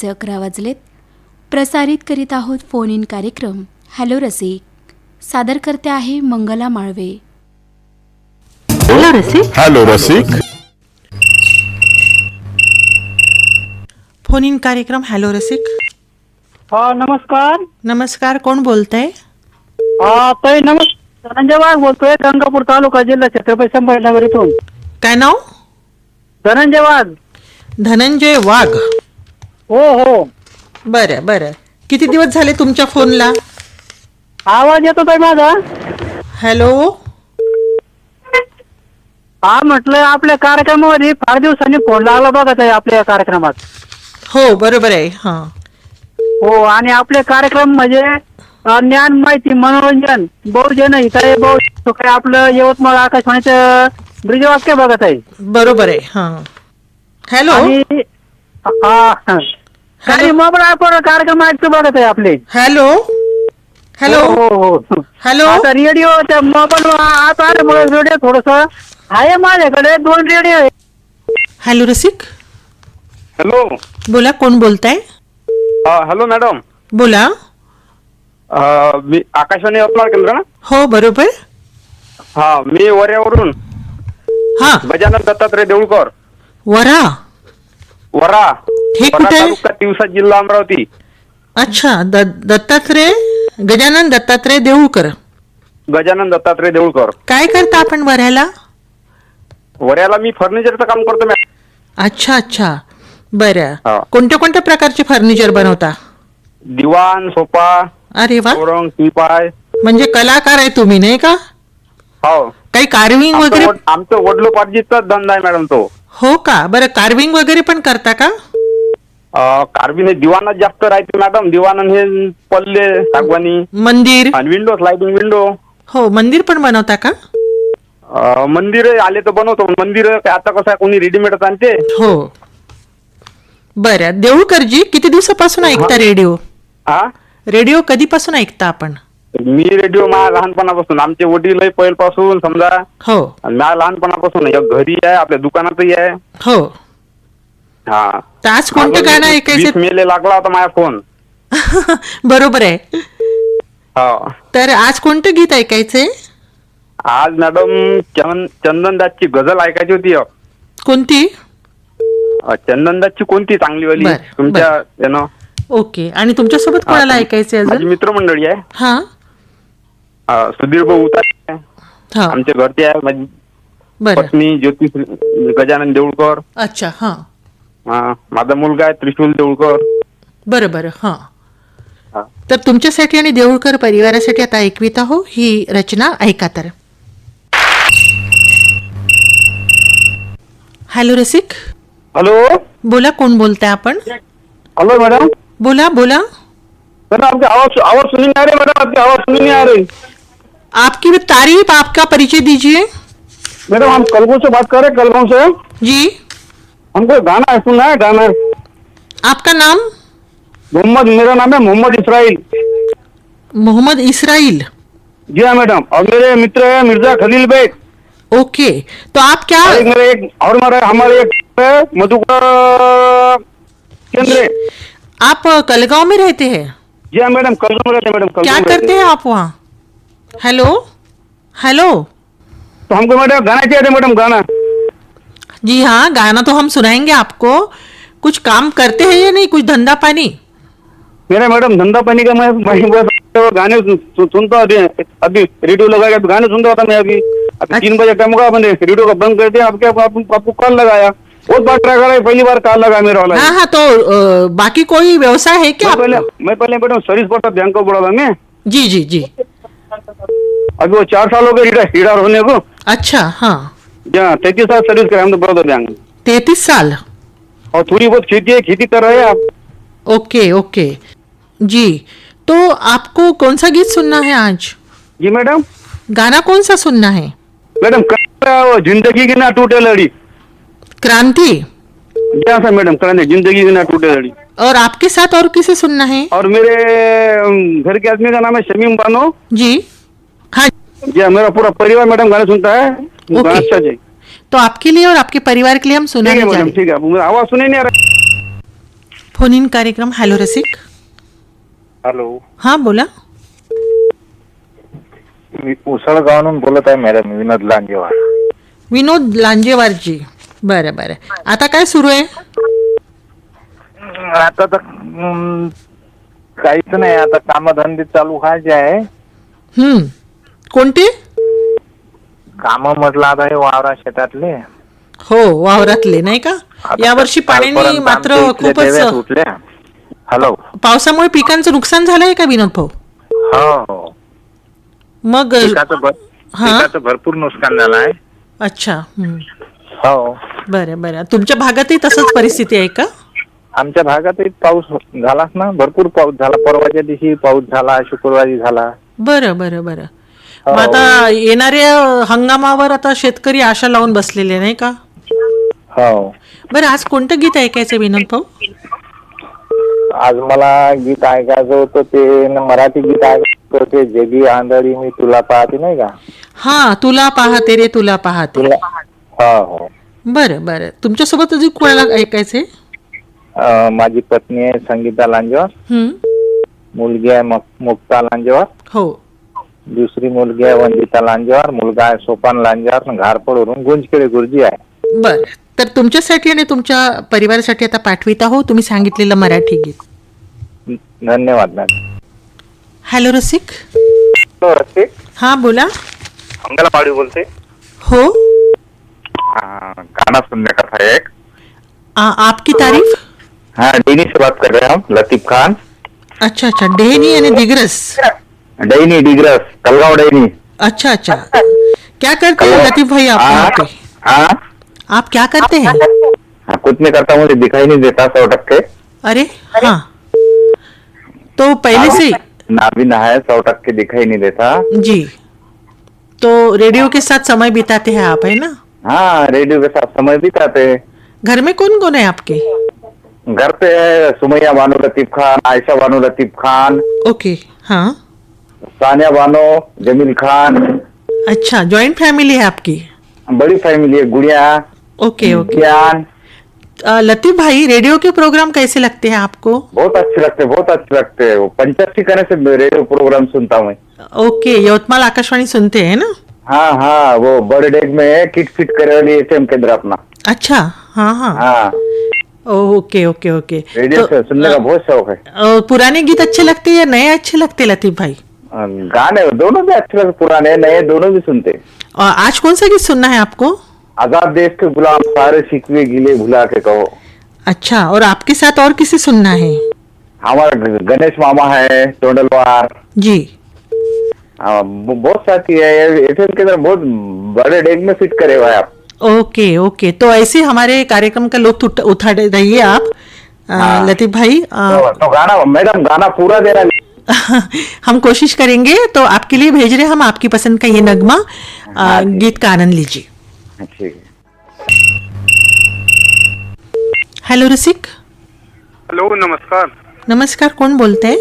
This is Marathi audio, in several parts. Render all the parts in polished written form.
दुपारचे 11 वाजलेत. प्रसारित करीत आहोत फोन इन कार्यक्रम हॅलो रसिक. सादर करते आहे मंगला माळवे. हॅलो रसिक. हॅलो रसिक. फोन इन कार्यक्रम हॅलो रसिक. हा नमस्कार. नमस्कार, कोण बोलतंय? ताई नमस्कार. धनंजय वाघ बोलतोय, गंगापूर तालुका जिल्हा छत्रपती संभाजीनगर इथून. काय नाव? धनंजय वाघ. धनंजय वाघ. हो हो. बरं बरं, किती दिवस झाले तुमच्या फोनला? आवाज येतो ताई माझा? हॅलो. हा म्हटलं आपल्या कार्यक्रमामध्ये फार दिवसांनी फोन लागला बघा ताई आपल्या कार्यक्रमात. हो बरोबर आहे. हां हो, आणि आपले कार्यक्रम म्हणजे ज्ञान, माहिती, मनोरंजन, बहुजन हिताय बहु काय आपलं यवतमाळ आकाशवाणीचं ब्रिजवाक्य बघत आहे. बरोबर आहे. हां. हॅलो. आणि काही मोबाईल ॲपवर कार्यक्रम ऐकतो बघत आहे आपले. हॅलो. हॅलो. हो हो. हॅलो. आता रेडिओ त्या मोबाईल आता आल्यामुळे रेडिओ थोडस आहे माझ्याकडे, 2 रेडिओ आहे. हॅलो रसिक. हॅलो. बोला, कोण बोलताय? Hello madam. बोला. मी आकाशवाणी यवतमाळ केंद्र ना? हो बरोबर. हा, मी वऱ्यावरून हा. गजानन दत्तात्रय देऊळकर. वरा. वरा. हे वरा कुठे? तालुका तिवसा जिल्हा अमरावती. अच्छा, दत्तात्रय गजानन दत्तात्रय देऊळकर. गजानन दत्तात्रय देऊळकर. काय करता आपण वऱ्याला? वऱ्याला मी फर्निचरचं काम करतो मॅडम. अच्छा अच्छा, बरं. हा. कोणत्या कोणत्या प्रकारचे फर्निचर बनवता? दिवाण, सोफा, अरे वा, ओरंग, टीपाय. म्हणजे कलाकार आहे तुम्ही, नाही का? हो. काही कार्विंग वगैरे? आमचं वडलोपार्जितचाच धंदा आहे मॅडम तो. हो का? बरं, कार्विंग वगैरे पण करता का? कार्बिन हे दिवाणात जास्त राहते मॅडम. दिवाण हे पल्ले, सागवानी, मंदिर आणि विंडो, स्लायडिंग विंडो. हो, मंदिर पण बनवता का? मंदिर आले तर बनवतो. मंदिर आता कसं आहे, कोणी रेडीमेड आणते. हो. बरं, देऊळकरजी किती दिवसापासून ऐकता रेडिओ? हा, रेडिओ कधीपासून ऐकता आपण? मी रेडिओ माझ्या लहानपणापासून, आमचे वडील पहिल्यापासून समजा, हो. माझ्या लहानपणापासून घरी आहे, आपल्या दुकानातही आहे. हो. हा. तर आज कोणतं गाणं 20 ऐकायचं? मेले लागला होता माझा फोन. बरोबर आहे. हो. तर आज कोणतं गीत ऐकायचंय? आज मॅडम चंदनदासची गझल ऐकायची होती. कोणती? चंदनदासची कोणती चांगलीवाली बरं, तुमच्या यानं? ओके. आणि तुमच्यासोबत कोणाला ऐकायचंय माझी अजून? मित्रमंडळी आहे. हा. सुधीर भाऊ उतारे, हा. आमच्या घरचे आहे. माझी बरं. पत्नी ज्योती गजानन देऊळकर. अच्छा. हा. माझा मुलगा आहे त्रिशूल देऊळकर. बरं बरं. हा. हा. तर तुमच्यासाठी आणि देऊळकर परिवारासाठी आता ऐकवित आहो ही रचना, ऐका तर. हॅलो रसिक. हॅलो. बोला, कोण बोलताय आपण? Hello madam. बोला बोला. मैडम आपकी आवाज सुनी नहीं आ रही मैडम. आपकी आवाज सुनी नहीं आ रही. आपकी तारीफ, आपका परिचय दीजिए. मैडम हम कलगांव से बात कर रहे हैं. कलगांव से जी. हमको गाना है, सुनना है गाना. आपका नाम? मोहम्मद. मेरा नाम है मोहम्मद इसराइल. मोहम्मद इसराइल. जी हाँ मैडम. और मेरे मित्र है मिर्जा खलील बेग. ओके. तो आप क्या? हमारे एक मधुकर केंद्र. आप कलगांव में रहते हैं? जी हाँ मैडम, कलगांव में रहते हैं मैडम. क्या करते हैं आप वहाँ? Hello hello. तो हमको मैडम गाना चाहिए था मैडम, गाना. जी हाँ, गाना तो हम सुनाएंगे आपको. कुछ काम करते हैं या नहीं, कुछ धंधा पानी? मेरा मैडम धंधा पानी का मैं बस गाने सुनता अभी रेडियो लगा के गाने सुनता था मैं. अभी 3 बजे टाइम होगा, मैंने रेडियो को बंद कर दिया. आपको कॉल लगाया. बहुत बार ट्राई करा, पहली बार कॉल लगा मेरा वाला. हाँ हाँ. तो बाकी कोई व्यवसाय है क्या? मैं पहले मैडम सर्विस पर था बैंक ऑफ बड़ौदा में. जी जी जी. अभी वो 4 साल हो गए रिटायर होने को. अच्छा. हाँ. 33 साल सर्विस करा हम तो बड़ौदा बैंक. 33 साल. और थोड़ी बहुत खेती कर रहे हैं आप. Okay okay. जी. तो आपको कौन सा गीत सुनना है आज? जी मैडम. गाना कौन सा सुनना है? मैडम जिंदगी की ना टूटे लड़ी. क्रांति. जी हाँ मैडम, क्रांति, जिंदगी की ना टूटे लड़ी. और आपके साथ और किसे सुनना है? और मेरे घर के आदमी का नाम है शमीम बानो. जी. हाँ. जी हाँ, मेरा पूरा परिवार मैडम गाने सुनता है. ओके. अच्छा जी. तो आपके लिए और आपके परिवार के लिए हम ठीक सुनाने है जा मैडम, रहे हैं. ठीक है. आवाज सुने नहीं आ रहा. फोन इन कार्यक्रम हॅलो रसिक. हॅलो, हां बोला. मी उसळगावहून बोलत आहे मॅडम, विनोद लांजेवार. विनोद लांजेवारजी. बरं बरं. आता काय सुरू आहे? आता तर काहीच नाही, आता कामधंदे चालू व्हायचे आहे. कोणते? काम म्हटलं आता हे वावरा शेतातले. हो, वावरातले नाही का? आता यावर्षी पाण्याने कालपर्यंत मात्र आमच्या इथल्या खूपच देव्या सुटल्या. हॅलो. पावसामुळे पिकांचं नुकसान झालंय का विनोद भाऊ? हो हो, मग पिकाचं भरपूर नुकसान झालं आहे. अच्छा. हो, बरं बरं. तुमच्या भागातही तसंच परिस्थिती आहे का? आमच्या भागातही पाऊस झालाच ना, भरपूर पाऊस झाला. परवाच्या दिवशी पाऊस झाला, शुक्रवारी झाला. बरं बरं बरं. मग आता येणाऱ्या हंगामावर आता शेतकरी आशा लावून बसलेले नाही का? हो. बरं, आज कोणतं गीत ऐकायचं विनोद भाऊ? आज मला गीत ऐकायचं होतं, ते मराठी गीत ऐकायचं होतं, ते जगी आंधळी मी तुला पाहते नाही का? हा, तुला पाहते रे तुला पाहते. हो हो. बरं बरं. तुमच्यासोबत अजून कोणाला ऐकायचंय? माझी पत्नी आहे संगीता लांजेवार, मुलगी आहे मुक्ता लांजेवार, हो. दुसरी मुलगी आहे वंदिता लांजेवार, मुलगा आहे सोपान लांजेवार, घारपडवरून गुंजखेडे गुरुजी आहे. बरं, तर तुमच्यासाठी आणि तुमच्या परिवारासाठी आता पाठवित आहो तुम्ही सांगितलेलं मराठी गीत. धन्यवाद मॅडम. हॅलो रसिक. रसिक, हा बोला. मंगला पाड़ी बोलते. हो. गाना सुनने का था एक. आपकी तारीफ. हाँ, डैनी से बात कर रहे हैं हम, लतीफ खान. अच्छा अच्छा. डेहनी आणि दिग्रस. डैनी डिग्रस, कलगांव डैनी. अच्छा अच्छा. क्या करते हैं लतीफ भाई आप वहाँ पे? हाँ, आप क्या करते हैं? कुछ नहीं करता, मुझे दिखाई नहीं देता 100%. अरे हाँ, तो पहले से नाभिन है, 100% दिखाई नहीं देता जी. तो रेडियो के साथ समय बिताते हैं आप, है ना? हाँ, रेडियो के साथ समय बिताते. घर में कौन कौन है आपके? घर पे है सुमैया बानो लतीफ खान, आयशा बानो लतीफ खान, ओके. हाँ. सानिया बानो, जमील खान. अच्छा, जॉइंट फैमिली है आपकी? बड़ी फैमिली है. गुड़िया, ओके ओके. ज्ञान. लतीफ भाई, रेडियो के प्रोग्राम कैसे लगते हैं आपको? बहुत अच्छे लगते, बहुत अच्छे लगते. वो 85 करने से रेडियो प्रोग्राम सुनता हूँ मैं. ओके, यवतमाल आकाशवाणी सुनते हैं ना? हाँ हाँ, वो बड़े डेग में है, किट फिट करे वाली एफएम केंद्र अपना. अच्छा. हाँ हाँ. हाँ, ओके ओके ओके. रेडियो से सुनने का बहुत शौक है. पुराने गीत अच्छे लगते हैं या नए अच्छे लगते हैं लतीफ भाई? गाने दोनों भी अच्छे लगते, पुराने नए दोनों भी सुनते. और आज कौन सा गीत सुनना है आपको? आजाद देश के गुलाम, सारे शिकवे गिले भुला के कहो. अच्छा, और आपके साथ और किसे सुनना है? हमारा गणेश मामा है टोंडलवार जी. बहुत साथी है एफएम के अंदर, बहुत बड़े डेग में फिट करे हुए हैं आप. Okay okay. तो ऐसे हमारे कार्यक्रम का लुत्फ उठा रहिए आप लतीफ भाई. तो गाना मैडम, गाना पूरा देना. हम कोशिश करेंगे. तो आपके लिए भेज रहे हम आपकी पसंद का ये नगमा. गीत का आनंद लीजिए. ठीक है. हेलो रसिक. हेलो, नमस्कार. नमस्कार, कोण बोलते हैं?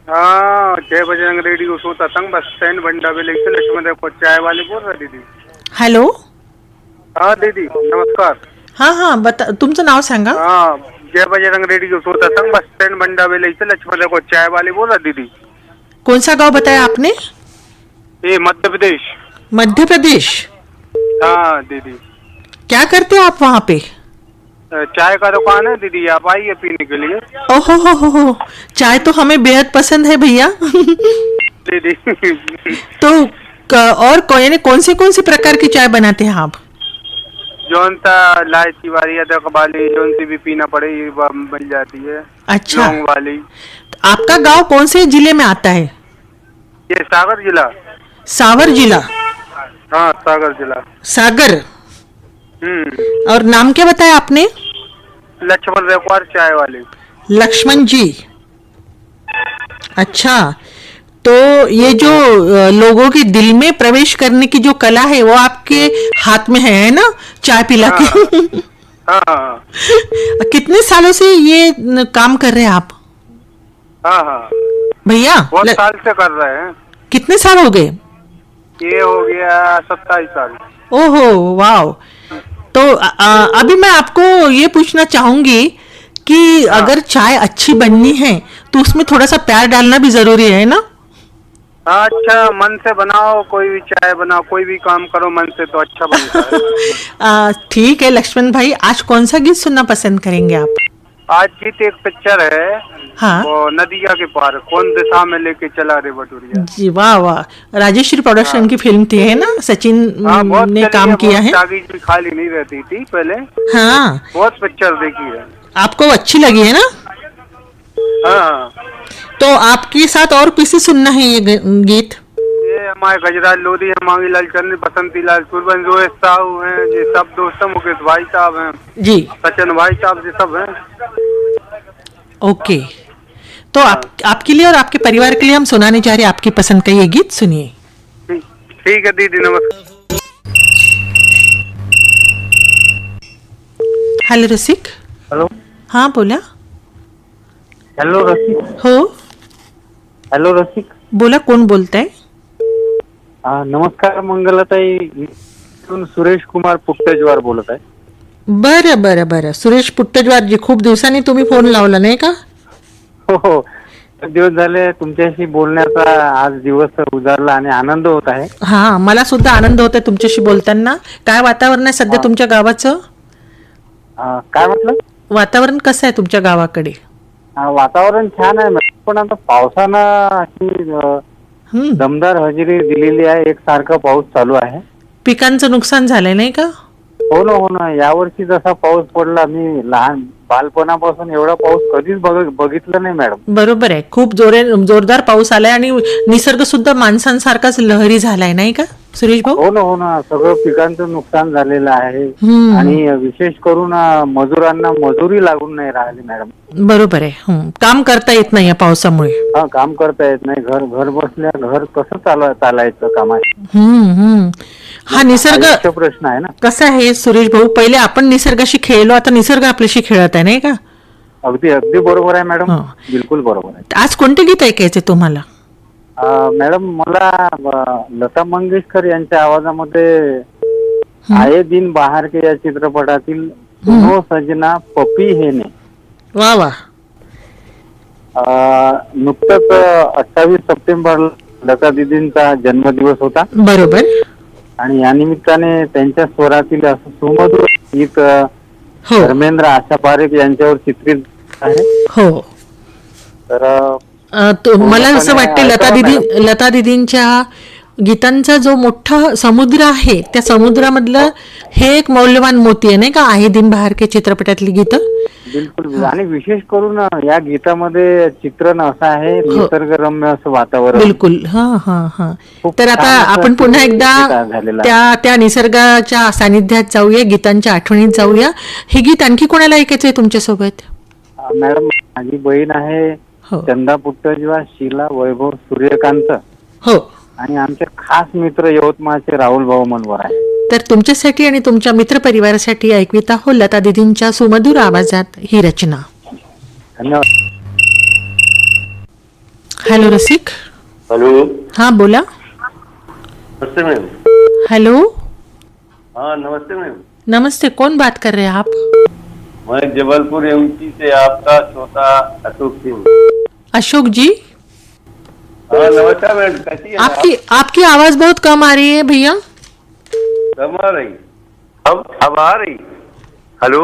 हाँ, जय बजरंग रेडियो सोता तंग बस स्टैंड बंडा बेले से लक्ष्मण देव को चाय वाली बोल रहा दीदी. हॅलो. हाँ दीदी, नमस्कार. हां हां, बता. तुमचं नाव सांगा. हाँ, जय बजरंग रेडियो सोता तंग बस स्टैंड बंडा बेले से लक्ष्मण देव को चाय वाली बोल रहा दीदी. कौन सा गांव बताया आपने? ये मध्य प्रदेश. मध्य प्रदेश. हाँ दीदी. क्या करते हैं आप वहाँ पे? चाय का दुकान है दीदी, आप आइए पीने के लिए. ओहो हो. चाय तो हमें बेहद पसंद है भैया. दीदी. तो और यानी कौन से प्रकार की चाय बनाते हैं आप? जौन सा इलायची वाली, अदरक वाली, जौन सी भी पीना पड़े ये मिल जाती है. अच्छा. लौंग वाली. आपका गांव कौन से जिले में आता है? ये सागर जिला. सावर जिला. हाँ, सागर जिला. सागर. और नाम क्या बताया आपने? लक्ष्मण रेकवार चाय वाले. लक्ष्मण जी. अच्छा, तो ये जो लोगों के दिल में प्रवेश करने की जो कला है वो आपके हाथ में है ना, चाय पिला के. हाँ. कितने सालों से ये काम कर रहे हैं आप? हाँ भैया बहुत साल से कर रहे हैं. कितने साल हो गए? ये हो गया 27 साल. ओहो वाह. तो अभी मैं आपको ये पूछना चाहूंगी कि अगर चाय अच्छी बननी है तो उसमें थोड़ा सा प्यार डालना भी जरूरी है ना? हाँ, अच्छा मन से बनाओ, कोई भी चाय बनाओ, कोई भी काम करो मन से तो अच्छा बनता है। ठीक है लक्ष्मण भाई, आज कौन सा गीत सुनना पसंद करेंगे आप? आज गीत एक पिक्चर है, हाँ वो नदिया के पार, कौन दिशा में लेके चला रे बटुरिया। जी, वाह वाह, राजेश्री प्रोडक्शन की फिल्म थी है ना, सचिन हाँ, बहुत ने चली काम किया है। टागीज भी खाली नहीं रहती थी पहले। हाँ, बहुत पिक्चर देखी है। आपको अच्छी लगी है ना? हाँ, तो आपके साथ और किसी सुनना है ये गीत? ये हमारे गजराज लोधी है, मांगीलाल चंद्र, बसंती लाल सुरबन, जोएस साहू हैं, ये सब दोस्त, मुकेश भाई साहब हैं, जी, सचिन भाई साहब, ये सब हैं। ओके। तो आपके लिए और आपके परिवार के लिए हम सुनाने जा रहे हैं आपकी पसंद का ये गीत, सुनिए। ठीक है दीदी, नमस्कार। हेलो रसिक। हेलो हाँ बोला। हेलो रसिक। हो, हॅलो रसिक. बोला, कोण बोलताय? नमस्कार मंगलाताई, इथून सुरेश कुमार पुट्टेजवार बोलत आहे. बरं बरं बरं, सुरेश पुट्टजवारजी, खूप दिवसांनी तुम्ही फोन लावला नाही का? हो हो, खूप दिवस झाले तुमच्याशी बोलण्याचा, आज दिवस उजाडला आणि आनंद होत आहे. हा, मला सुद्धा आनंद होतोय तुमच्याशी बोलताना. काय वातावरण आहे सध्या तुमच्या गावाचं? काय म्हटलं? वातावरण कसं आहे तुमच्या गावाकडे? वातावरण छान आहे मॅडम, पण आता पावसानं अशी हम्म, दमदार हजेरी दिलेली आहे. एकसारखा पाऊस चालू आहे. पिकांचं नुकसान झालंय नाही का? हो ना, यावर्षी जसा पाऊस पडला, मी लहान बालपणापासून एवढा पाऊस कधीच बघितला नाही मॅडम. बरोबर आहे, खूप जोरदार पाऊस आलाय आणि निसर्ग सुद्धा माणसांसारखाच लहरी झालाय नाही का सुरेश भाऊ? हो ना, सगळं पिकांचं नुकसान झालेलं आहे. हम्म, आणि विशेष करून मजुरांना मजुरी लागून नाही राहिली मॅडम. बरोबर आहे. काम करता येत नाही या पावसामुळे. हा, काम करता येत नाही. घर बसल्या घर कसं चालायचं कामाचं, हम्म. हा निसर्ग आयुष्य प्रश्न आहे ना. कसं आहे सुरेश भाऊ, पहिले आपण निसर्गाशी खेळलो, आता निसर्ग आपल्याशी खेळत आहे नाही का? अगदी बरोबर आहे मॅडम, हा. बिलकुल बरोबर आहे. आज कोणते गीत ऐकायचे तुम्हाला? मॅडम, मला लता मंगेशकर यांच्या आवाजामध्ये आये दिन बाहर के या चित्रपटातील सुनो सजना पपी हे ने, वा वा, नुकतंच 28 सप्टेंबर लता दीदींचा जन्मदिवस होता. बरोबर. आणि या निमित्ताने त्यांच्या स्वरातील असं सुमधुर गीत हो धर्मेंद्र आशा पारेख यांच्यावर चित्रित आहे. हो. तर मला असं वाटते लता दीदींच्या गीतांचा जो मोठा समुद्र आहे, त्या समुद्रामधलं हे एक मौल्यवान मोती आहे नाही का, आहे दिन बहार के चित्रपटातली गीतं. बिलकुल. आणि विशेष करून या गीतामध्ये चित्रण असं आहे, निसर्गरम्य असं वातावरण. बिलकुल. हा. खूप तर आता छान आपण पुन्हा एकदा झालेलं आहे. त्या निसर्गाच्या सानिध्यात जाऊया, गीतांच्या आठवणीत जाऊया. हे गीत आणखी कोणाला ऐकायचंय तुमच्यासोबत? मॅडम, माझी बहीण आहे हो चंदा पुट्टजवार, शीला वैभव सूर्यकांत, हो. आणि आमचे खास मित्र यवतमाळचे राहुल भाऊ मनवर आहे. तर तुमच्यासाठी आणि तुमच्या मित्रपरिवारासाठी ऐकवित आहोत लता दीदींच्या सुमधुर आवाजात ही रचना. धन्यवाद. हेलो रसिक. हेलो, हाँ बोला. नमस्ते मैम. हेलो, हाँ नमस्ते मैम. नमस्ते, कौन बात कर रहे हैं आप? मैं जबलपुर एमपी से आपका श्रोता अशोक सिंह. अशोक जी, हाँ नमस्कार मैम, कैसी है आप? आपकी आवाज बहुत कम आ रही है भैया. कम आ रही? अब आ रही? Hello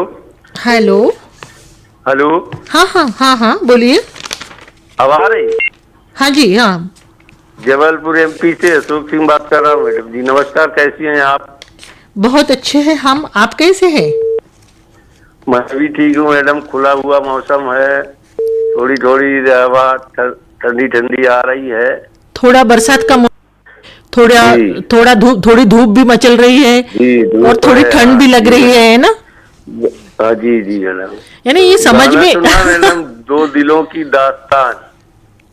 hello. हेलो, हाँ बोलिए. अब आ रही? हाँ जी, हाँ. जबलपुर एमपी से अशोक सिंह बात कर रहा हूँ मैडम जी. नमस्कार, कैसी हैं आप? बहुत अच्छे हैं हम, आप कैसे हैं? मैं भी ठीक हूँ मैडम. खुला हुआ मौसम है, थोड़ी हवा ठंडी आ रही है. थोड़ा बरसात का थोड़ी धूप भी मचल रही है जी, और थोड़ी ठंड भी लग रही है ना. हाँ जी मैडम. यानी ये समझ में सुना मैडम, दो दिलों की दास्तान.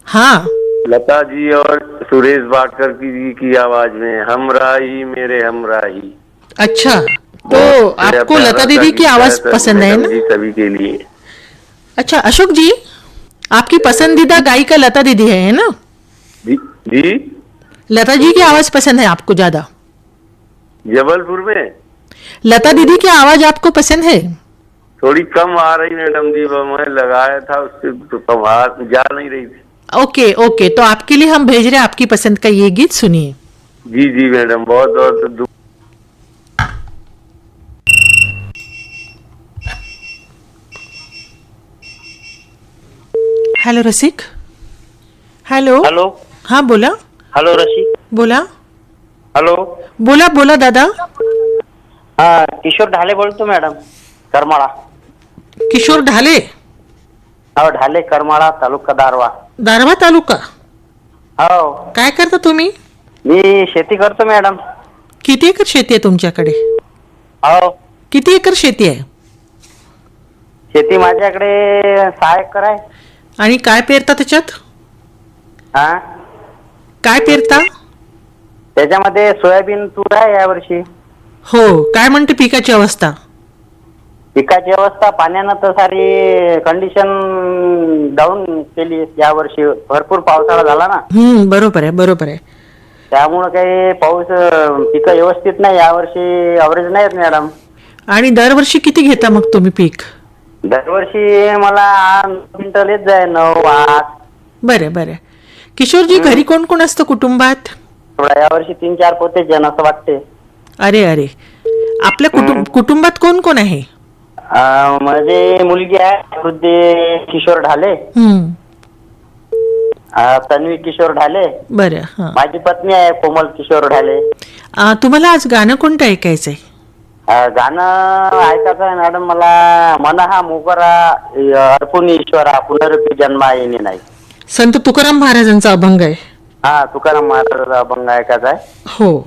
हाँ, लता जी और सुरेश वाडकर की आवाज में, हमराही मेरे हमराही. अच्छा, तो आपको लता दीदी की आवाज पसंद है ना? जी, सभी के लिए. अच्छा अशोक जी, आपकी पसंदीदा गायिका लता दीदी है ना? जी, लता जी की आवाज पसंद है आपको ज्यादा? जबलपुर में लता दीदी की आवाज आपको पसंद है? थोड़ी कम आ रही मैडम जी, वो मैं लगाया था उससे तो कम जा नहीं रही थी। ओके ओके, तो आपके लिए हम भेज रहे हैं आपकी पसंद का ये गीत, सुनिए। जी जी मैडम, बहुत बहुत दुख। हेलो रसिक, हेलो। हॅलो हाँ बोला, हॅलो रशी, बोला हॅलो. बोला बोला दादा. हा किशोर ढाले बोलतो मॅडम, करमाळा. किशोर ढाले, हो ढाले, करमाळा तालुका दारवा. दारवा तालुका. हो, काय करता तुम्ही? मी शेती करतो मॅडम. किती एकर शेती आहे तुमच्याकडे? हो, किती एकर शेती आहे? शेती माझ्याकडे 6 एकर आहे. आणि काय पेरता त्याच्यात? हा, काय पेरता? त्याच्यामध्ये सोयाबीन तूर आहे यावर्षी. हो, काय म्हणते पिकाची अवस्था? पिकाची अवस्था पाण्यानं तर सारी कंडिशन डाऊन केली यावर्षी. भरपूर पावसाळा झाला ना, बरोबर आहे बरोबर आहे. त्यामुळं काही पाऊस पिकं व्यवस्थित नाही यावर्षी, अवरेज नाहीत मॅडम. आणि दरवर्षी किती घेता मग तुम्ही पीक? दरवर्षी मला 9 क्विंटल येत जाय, 9-8. बरं बरं. किशोरजी, घरी कोण कोण असतं कुटुंबात? थोडा यावर्षी 3-4 पोते जण असं वाटते. अरे अरे, आपल्या कुटुंबात कोण कोण आहे? माझी मुलगी आहे वृद्धी किशोर ढाले, तन्वी किशोर ढाले. बरं. हां, माझी पत्नी आहे कोमल किशोर ढाले. तुम्हाला आज गाणं कोणतं ऐकायचंय? गाणं ऐकायचं आहे मॅडम मला. मन हा मोगरा अर्पुन ईश्वरा पुनरुपी जन्मा येणे नाही. संत तुकाराम महाराजांचा अभंग आहे. हा, तुकाराम महाराजांचा अभंग ऐकायचा आहे. हो.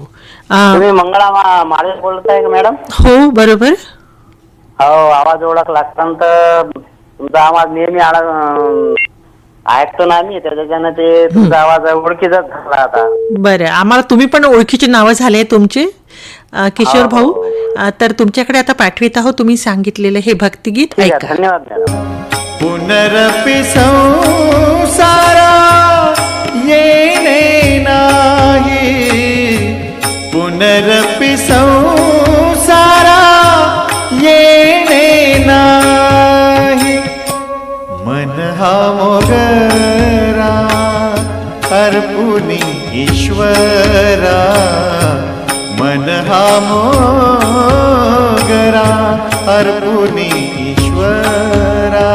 तुम्ही मंगळा माळे बोलताय का मॅडम? हो बरोबर. हो, आवाज ओळखला तर तुमचा आवाज नेहमी ऐकतो ना आम्ही, त्याच्यानं ते तुमचा आवाज ओळखीचाच झाला आता. बरं, आम्हाला तुम्ही पण ओळखीची नावं झाले तुमचे किशोर भाऊ. तर तुमच्याकडे आता पाठवित आहोत तुम्ही सांगितलेलं हे भक्तिगीत, ऐका. धन्यवाद मॅडम. पुनरपि संसारा येणे नाही, पुनरपि संसारा येणे नाही. मन हा मोगरा अर्पुनी ईश्वरा, मन हा मोगरा अर्पुनी ईश्वरा.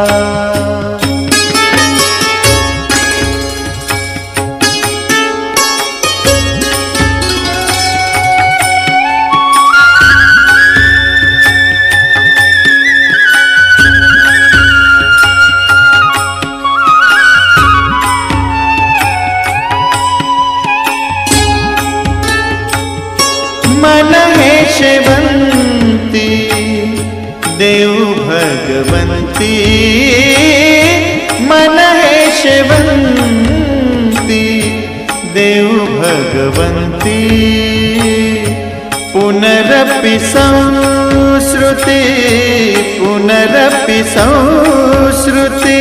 मन हे शेवंती देव भगवंती, मन हे शेवंती देव भगवंती. पुनरपि संस्कृती पुनरपि संस्कृती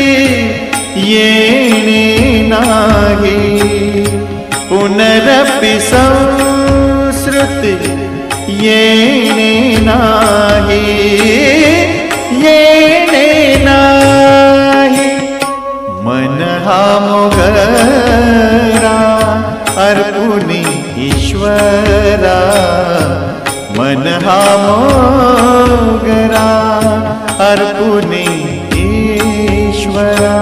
येणे नाही, पुनरपि संस्कृती येणे नाही, येणे नाही. मन हा मोगरा अर्पुनी ईश्वरा, मन हा मोगरा अर्पुनी ईश्वरा.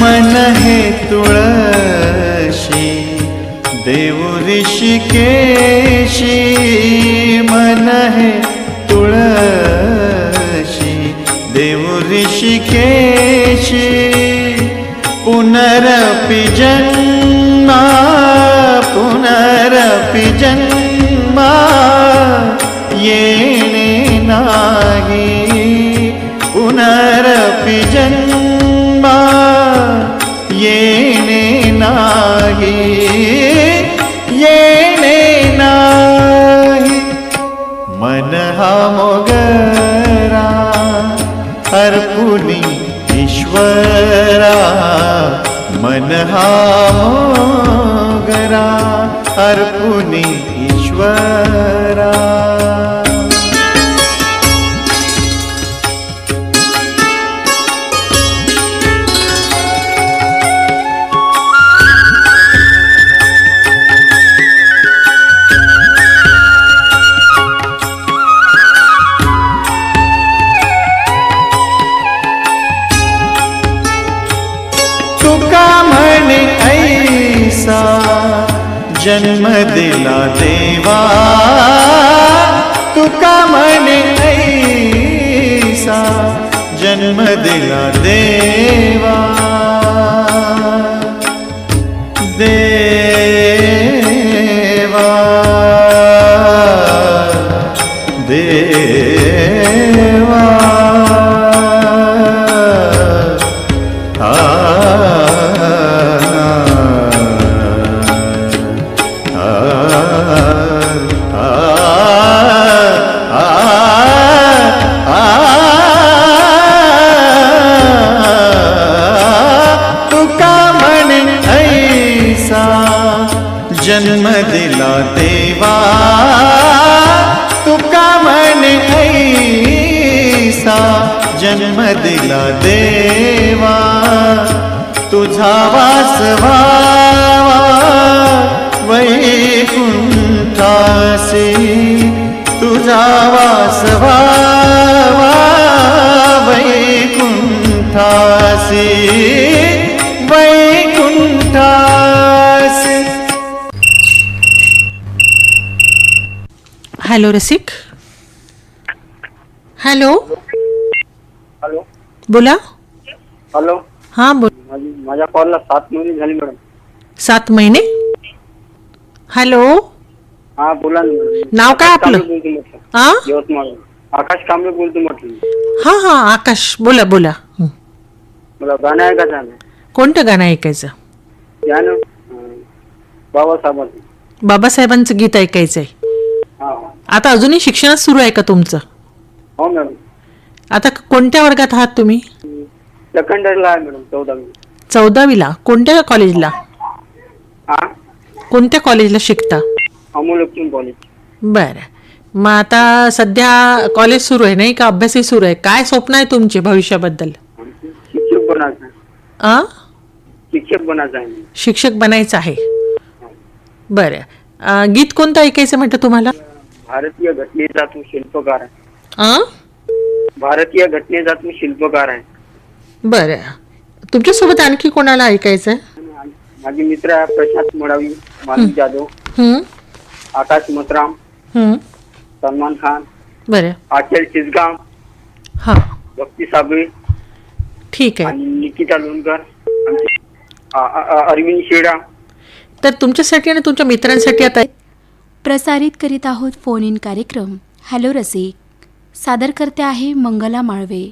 मन हे तुळशी देव ऋषिकेशी, मन हे तुळशी देव ऋषिकेशी. पुनरपि जन्मा पुनरपि जन्मा येणे नाही, पुनरपि जन्मा येणे नाही, मन हा मोगरा अर्पुनी ईश्वरा मन हा मोगरा अर्पुनी ईश्वरा तुका म्हणे ऐसा जन्म दिला देवा तुका म्हणे ऐसा जन्म दिला देवा देवा देवा जन्म दिला देवा तुका म्हणे ऐसा जन्म दिला देवा तुझा वास व्हावा वैकुंठासी तुझा वास व्हावा वैकुंठासी वैकुंठासी. हॅलो रसिक. हॅलो हॅलो बोला. हॅलो हां बोल. माझ्या कॉलला 7 महिने झाली मॅडम. 7 महिने. हॅलो हा बोला ना. नाव काय आपलं? हा यवतमाळ आकाश कांबळे बोलतो म्हटलं. हां हां आकाश बोला बोला. मला गाणं ऐकायचं आहे. कोणतं गाणं ऐकायचं? गाणं बाबासाहेबांचं. बाबासाहेबांचं गीत ऐकायचं आहे. हा आता अजूनही शिक्षण सुरू आहे का तुमचं? हो मॅडम. आता कोणत्या वर्गात आहात तुम्ही? सेकंडरीला आहे मॅडम. 14वी. 14वीला. कोणत्या कॉलेजला? हा कोणत्या कॉलेजला शिकता? अमोल कॉलेज. बरं. मग आता सध्या कॉलेज सुरू आहे नाही का? अभ्यासही सुरू आहे. काय स्वप्न आहे तुमचे भविष्याबद्दल? शिक्षक बनायचं. शिक्षक बनायचं आहे. शिक्षक बनायचं आहे. बरं. गीत कोणतं ऐकायचं म्हटलं तुम्हाला? भारतीय घटनेचा तू शिल्पकार आहे. भारतीय घटनेचा तू शिल्पकार आहे. बरं. तुमच्यासोबत आणखी कोणाला ऐकायचं आहे? माझे मित्र आहे प्रशांत मडावी, मानवी जाधव, आकाश मसराम, सलमान खान, बरं. आचल चिसगाम, हां भक्ती साबळे, ठीक आहे. आणि निकिता लोणकर, अरविंद शेडा. तर तुमच्यासाठी आणि तुमच्या मित्रांसाठी आता प्रसारित करीत आहोत फोन इन कार्यक्रम हॅलो रसिक. सादर करते आहे मंगला माळवे.